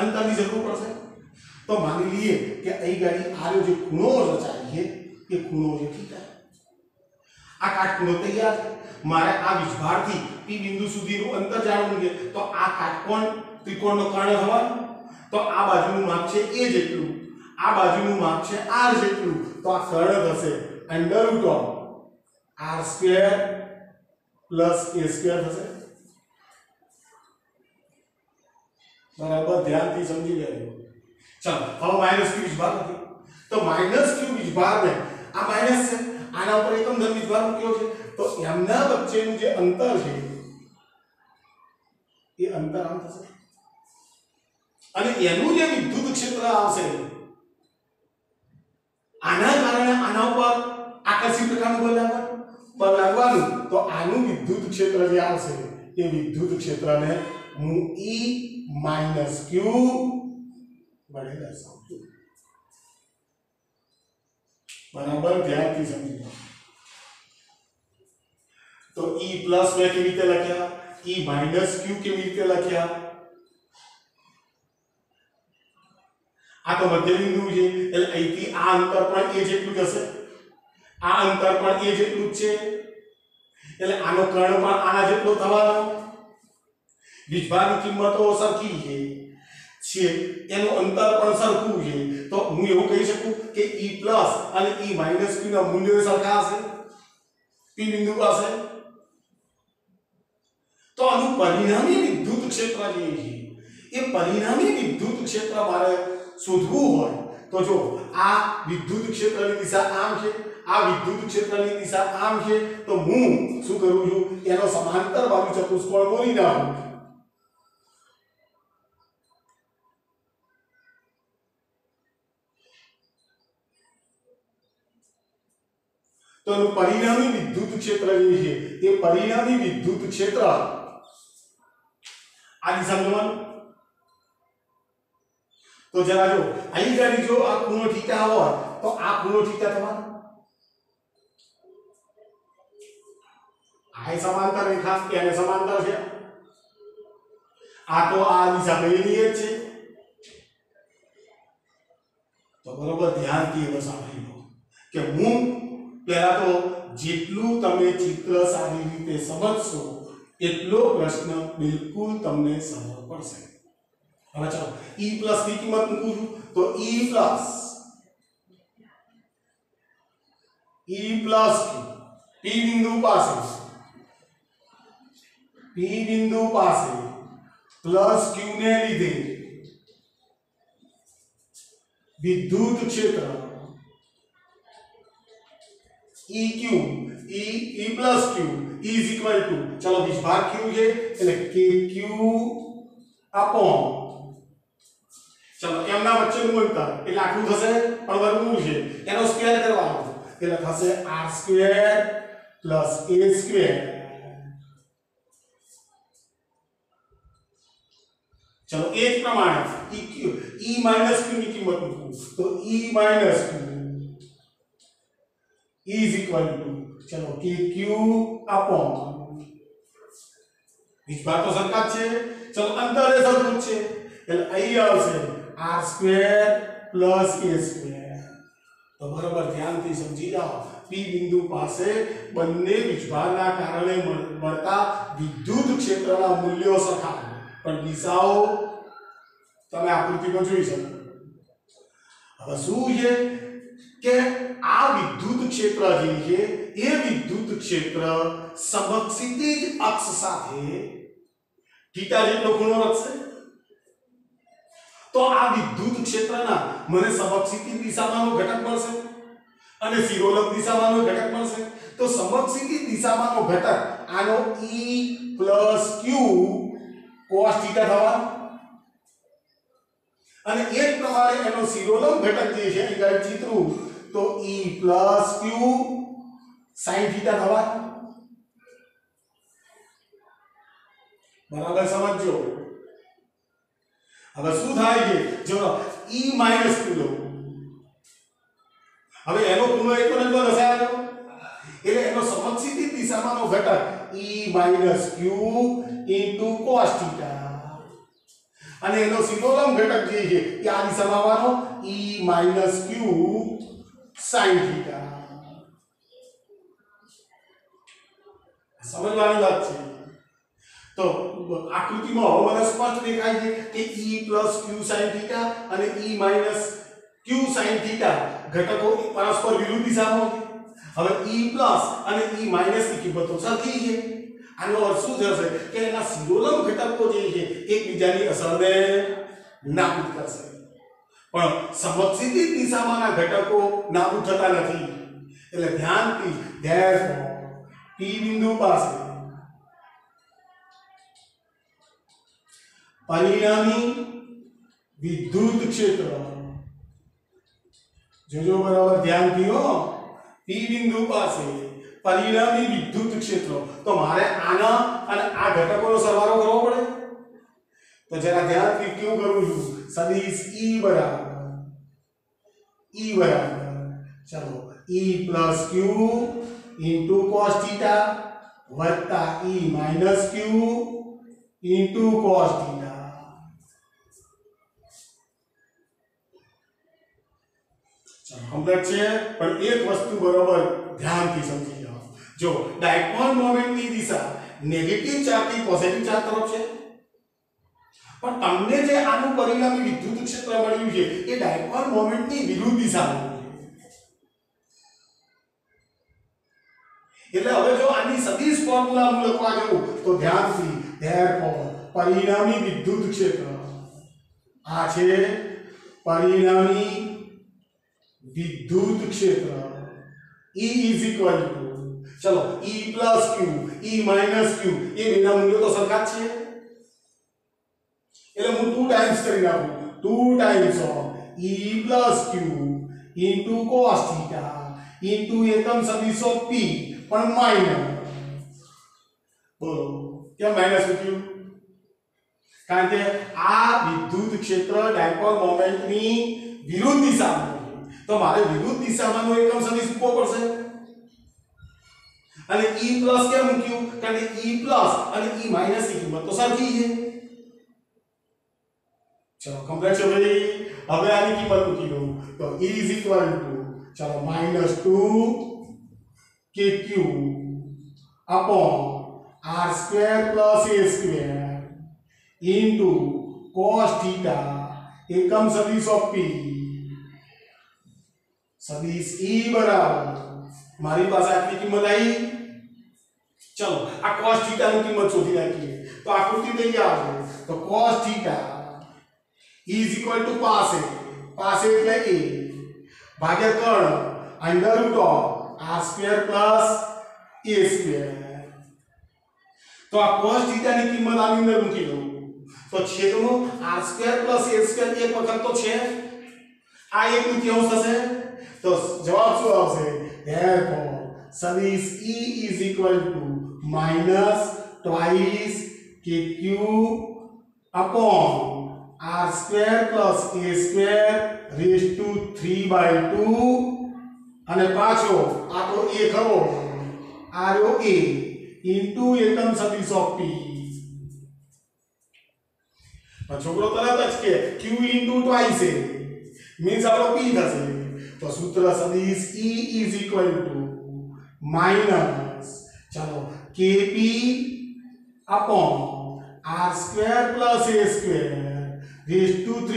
અંતરની જરૂર પડશે. તો માની લઈએ કે અહીં ગાડી આરો જે ખૂણો રચાય છે એ ખૂણો છે થીટા. આ કાટખૂણો તૈયાર છે. મારે આ વિજભારથી P બિંદુ સુધીનું અંતર જાણવું છે તો આ કાટકોણ ત્રિકોણનો કર્ણ થવાનો. તો આ બાજુનું માપ છે a જેટલું, આ બાજુનું માપ છે r જેટલું. તો આ કર્ણ થશે √r² પ્લસ a² થશે. બરાબર ધ્યાનથી સમજી લેજો. ચાલો હવે માઈનસ q વિજભાર નથી તો માઈનસ q વિજભારને આ માઈનસ છે, આના ઉપર એકમ ધન વિજભાર મૂક્યો છે તો એમના વચ્ચેનું જે અંતર છે એ અંતર આમ થશે અને એનું જે વિદ્યુત ક્ષેત્ર આવશે આના કારણે આના ઉપર આકર્ષિત પ્રકારનું બળ લાગવાનું. તો આનું વિદ્યુત ક્ષેત્ર જે આવશે એ વિદ્યુત ક્ષેત્રને હું E - q વડે દર્શાવું છું. બરાબર ધ્યાનથી સમજી લો. તો E પ્લસ મેં કેવી રીતે લખ્યા, E માઈનસ q કેવી રીતે લખ્યા. આ તો મધ્ય બિંદુ છે એટલે અહીંથી આ અંતર પણ a જેટલું જ હશે, આ અંતર પણ a જેટલું જ છે એટલે આનો કર્ણ પણ આના જેટલો થવાનો. વિજભારની કિંમતો સરખી છે એનું અંતર પણ સરખું છે તો હું એવું કહી શકું કે E પ્લસ અને E માઈનસ q ના મૂલ્યો સરખા હશે P બિંદુ પાસે. તો આનું પરિણામી વિદ્યુત ક્ષેત્ર જે છે એ પરિણામી વિદ્યુત ક્ષેત્ર મારે શોધવું હોય તો જો આ વિદ્યુત ક્ષેત્રની દિશા આમ છે, આ વિદ્યુત ક્ષેત્રની દિશા આમ છે તો હું શું કરું છું એનો સમાંતર બાજુ ચતુષ્કોણ દોરી નાખું. તો એનું પરિણામી વિદ્યુત ક્ષેત્ર જે છે એ પરિણામી વિદ્યુત ક્ષેત્ર આ દિશામાં જવાનું. તો જરા જો અહીં ગાડી જો આ ખૂણો થીટા હોય તો આ ખૂણો થીટા થવાનો. આ સમાંતર રેખા એને સમાંતર છે, આ તો આ દિશા પહેલી જ છે. તો બરોબર ધ્યાનથી બસ સાંભળી લો કે હું પહેલા તો જેટલું તમે ચિત્ર સારી રીતે સમજશો એટલો પ્રશ્ન બિલકુલ તમને સમજ પડશે. હવે ચાલો E પ્લસ ની કિંમત મૂકું છું તો E પ્લસ P બિંદુ પાસે પ્લસ q ને લીધે વિદ્યુત ક્ષેત્ર EQ E plus q is equal to ચલો વિજભાર q છે એટલે kq upon ચલો એમના વચ્ચેનું અંતર એટલે આટલું થશે પણ વર્ગમૂળ છે એનો સ્ક્વેર કરવાનો એટલે થશે r² + a². चलो ए જ પ્રમાણે eq e - q ની કિંમત મૂકું તો e - q is equal to चलो kq upon વિભાગ તો સરખા છે ચલો અંતર એ સરખું છે એટલે અહીં આવશે r² + a². તો બરાબર ધ્યાનથી સમજી જાઓ p બિંદુ પાસે બંને વિભાગના કારણે મળતા વિદ્યુત ક્ષેત્રના મૂલ્યો સરખા પણ દિશાઓ તમે આકૃતિમાં જોઈ શકો. હવે શું છે કે આ વિદ્યુત ક્ષેત્ર જે છે એ વિદ્યુત ક્ષેત્ર સમક્ષિતિજ અક્ષ સાથે થીટા જેટલો ખૂણો રચશે. તો આ વિદ્યુત ક્ષેત્રના મને સમક્ષિતિજ દિશામાંનો ઘટક મળશે અને શિરોલંબ દિશામાંનો ઘટક મળશે. તો સમક્ષિતિજ દિશામાંનો ઘટક આનો e + q cos θ થવાનો અને એ જ પ્રમાણે એનો શિરોલંબ ઘટક જે છે અહીં ચિત્રું તો e + q sin θ થવાનો. બરાબર સમજો. હવે શું થાય છે જો e - q લો હવે એનો ખૂણો એટલો ને એટલો રસાયો એટલે એનો સમક્ષિતિજ દિશામાંનો ઘટક e - q cos θ અને એનો શિરોલંબ ઘટક જે છે એ આ દિશામાં આવવાનો e - q sin θ. સમજવાની વાત છે. તો આકૃતિમાં હવે મને સ્પષ્ટ દેખાય છે કે e + q sin θ અને e - q sin θ ઘટકો પરસ્પર વિરુદ્ધ દિશામાં છે. હવે e+ અને e - ની કિંમતો સરખી છે. આનો અર્થ શું થશે કે એના શિરોલંબ ઘટકો જે છે એકબીજાની અસરને નાબૂદ કરશે પણ સમક્ષિતિજ દિશામાંના ઘટકો નાબૂદ થતા નથી. એટલે ધ્યાનથી therefore p બિંદુ પાસે પરિણામી વિદ્યુત ક્ષેત્ર જોજો બરાબર ધ્યાનથી હો p બિંદુ પાસે પરિણામી વિદ્યુત ક્ષેત્ર તો મારે આના અને આ ઘટકોનો સરવાળો કરવો પડે. તો જરા ધ્યાનથી કેવું કરું છું સદિશ e બરાબર ચલો e + q cos θ વત્તા e - q cos θ. કમ્પ્લીટ છે પણ એક વસ્તુ બરાબર ધ્યાનથી સમજી જાઓ. જો ડાયપોલ મોમેન્ટની દિશા નેગેટિવ ચાર્જથી પોઝિટિવ ચાર્જ તરફ છે પણ તમને જે આનું પરિણામી વિદ્યુત ક્ષેત્ર મળ્યું છે એ ડાયપોલ મોમેન્ટની વિરુદ્ધ દિશામાં છે. એટલે હવે જો આની સદિશ ફોર્મ્યુલા હું લખવા જાઉં તો ધ્યાનથી therefore પરિણામી વિદ્યુત ક્ષેત્ર આ છે પરિણામી વિદ્યુત ક્ષેત્ર E is equal to ચલો E plus Q E minus Q એ બેના મૂલ્યો તો સરખા જ છે એટલે હું 2 ટાઈમ્સ કરી નાખું 2 times of E plus Q into cos theta into એકમ સદિશ ઓફ P પણ માઈનસ બોલો કેમ માઈનસ મૂક્યું કારણ કે આ વિદ્યુત ક્ષેત્ર ડાયપોલ મોમેન્ટની વિરુદ્ધ દિશામાં તો મારે વિરુદ્ધ દિશામાંનો એકમ સદિશ મૂકવો પડશે અને E પ્લસ કેમ મૂક્યું કારણ કે E પ્લસ અને E માઈનસ ની કિંમત તો સરખી છે. ચલો કમ્પ્લીટ છે ભાઈ. હવે આની કિંમત મૂકી દઉં તો E is equal to ચલો -2 kq upon r² plus a² into cos theta એકમ સદિશ ઓફ P સદિશ E બરાબર મારી પાસે આટલી કિંમત આવી. ચલો આ cos θ ની કિંમત શોધી નાખીએ તો આકૃતિ તૈયાર છે. તો cos θ is equal to પાસે એટલે a ભાગ્યા કર્ણ √ r² plus a². તો આ cos θ ની કિંમત આની અંદર મૂકી દઉં તો છેદનો r² + a² એક વખત તો છે, આ 1/3 થશે, તો જવાબ શું આવશે? therefore સદિશ E is equal to minus twice kq upon r² + a² raised to 3/2 અને પાછો આ તો a ખરો આ રહ્યો a into એકમ સદિશ ઓફ p. છોકરો તરત જ કે q into twice a means આપણો p થશે, તો સૂત્ર સદિશ E is equal to minus ચલો kp upon r² + a² raised to 3/2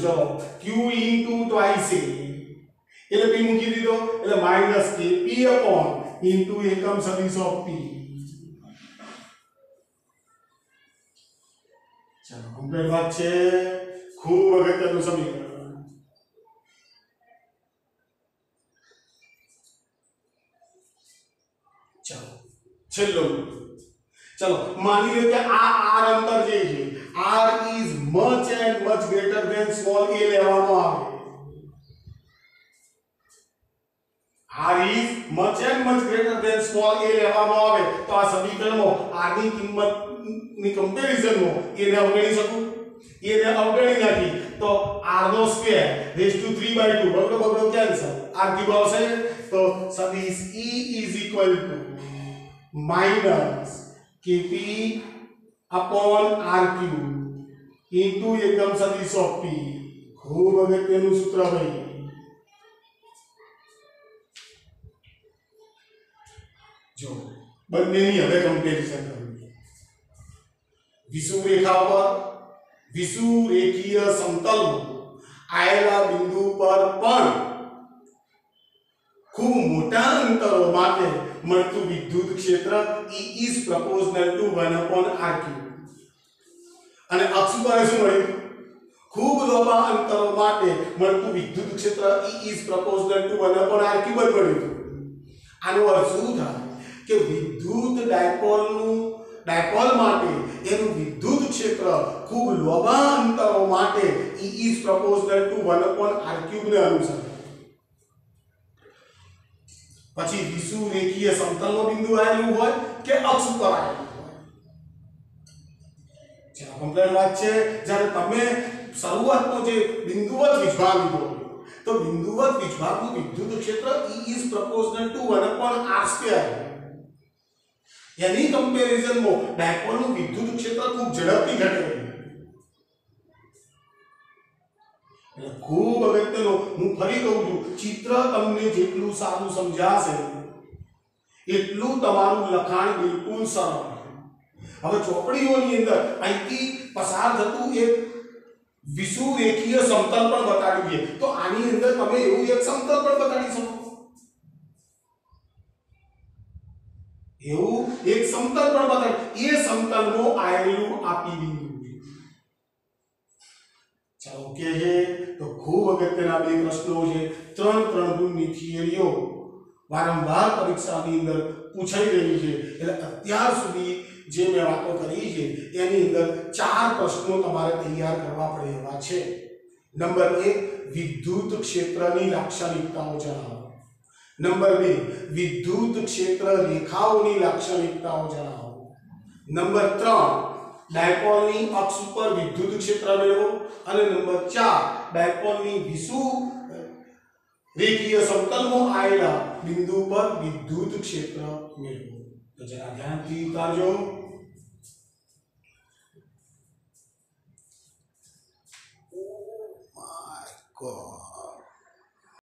ચલો q into twice a એટલે p મૂકી દીધો એટલે minus kp upon into એકમ સદિશ ઓફ p. ચલો કમ્પ્લીટ વાત છે, ખૂબ અગત્યનું સમીકરણ. ચલો છેલ્લું, ચલો માની લો કે આ r અંતર જે છે r is much and much greater than small a લેવાનો આવે, r is much and much greater than small a લેવાનો આવે તો આ સમીકરણમાં r ની કિંમતની કમ્પેરિઝનમાં a ને અવગણી શકું, a ને અવગણી નાખી તો r નો સ્ક્વેર રેઝ ટુ 3/2 બગડો કેન્સલ, r ક્યુબ આવશે, તો સદિશ E is equal to minus kp upon r cube into એકમ સદિશ ઓફ p. ખૂબ અગત્યનું સૂત્ર ભાઈ. જો બંનેની હવે કમ્પેરિઝન કરવી, વિષુવરેખા પર વિષુવરેખીય સમતલમાં આયેલા બિંદુ પર પણ ખૂબ મોટા અંતરો માટે મળતું વિદ્યુત ક્ષેત્ર E is proportional to 1/r cube. અને અક્ષ પર શું મળ્યું? ખૂબ લાંબા અંતરો માટે મળતું વિદ્યુત ક્ષેત્ર E is proportional to 1/r cube મળ્યું. આનો અર્થ શું થાય કે વિદ્યુત ડાયપોલ માટે એનું વિદ્યુત ક્ષેત્ર ખૂબ લાંબા અંતરો માટે E is proportional to 1/r cube ને અનુસરે. પછી વિષુવરેખીય સમતલનો બિંદુ આવેલું હોય કે અક્ષ ઉપર આવેલું હોય. ચાલો કમ્પ્લીટ વાત છે. જ્યારે તમે શરૂઆતનો જે બિંદુવત વિભાગ લીધો તો બિંદુવત વિભાગનું વિદ્યુત ક્ષેત્ર E is proportional to 1/r². એની કમ્પેરિઝનમાં ડાયપોલનું વિદ્યુત ક્ષેત્ર ખૂબ ઝડપથી ઘટે. એટલે ખૂબ અગત્યનો, હું ફરી કહું છું, ચિત્ર તમને જેટલું સારું સમજાશે એટલું તમારું લખાણ બિલકુલ સરળ. હવે ચોપડીઓની અંદર અહીંથી પસાર થતું એક વિષુવરેખીય સમતલ પણ બતાડી દઈએ તો આની અંદર તમે એવું એક સમતલ પણ બતાડી શકો, એવું એક સમતલ પણ બતાડી, એ સમતલમાં આવેલું આપી બિંદુ. ચાલો ઓકે છે. તો ખૂબ અગત્યના બે પ્રશ્નો છે, ત્રણ ગુણની થિયરીઓ વારંવાર પરીક્ષાની અંદર પૂછાઈ રહી છે. એટલે અત્યાર સુધી જે મેં વાતો કરી છે એની અંદર 4 પ્રશ્નો તમારે તૈયાર કરવા પડે એવા છે. નંબર 1 વિદ્યુત ક્ષેત્રની લાક્ષણિકતાઓ જણાવો. નંબર 2 વિદ્યુત ક્ષેત્ર રેખાઓની લાક્ષણિકતાઓ જણાવો. નંબર 3 ડાયપોલની અક્ષ ઉપર વિદ્યુત ક્ષેત્ર મેળવો. અને નંબર 4 ડાયપોલની વિષુવરેખીય સમતલમાં આવેલા બિંદુ પર વિદ્યુત ક્ષેત્ર મેળવો. તો જરા ધ્યાનથી ઉતારજો. Oh my God.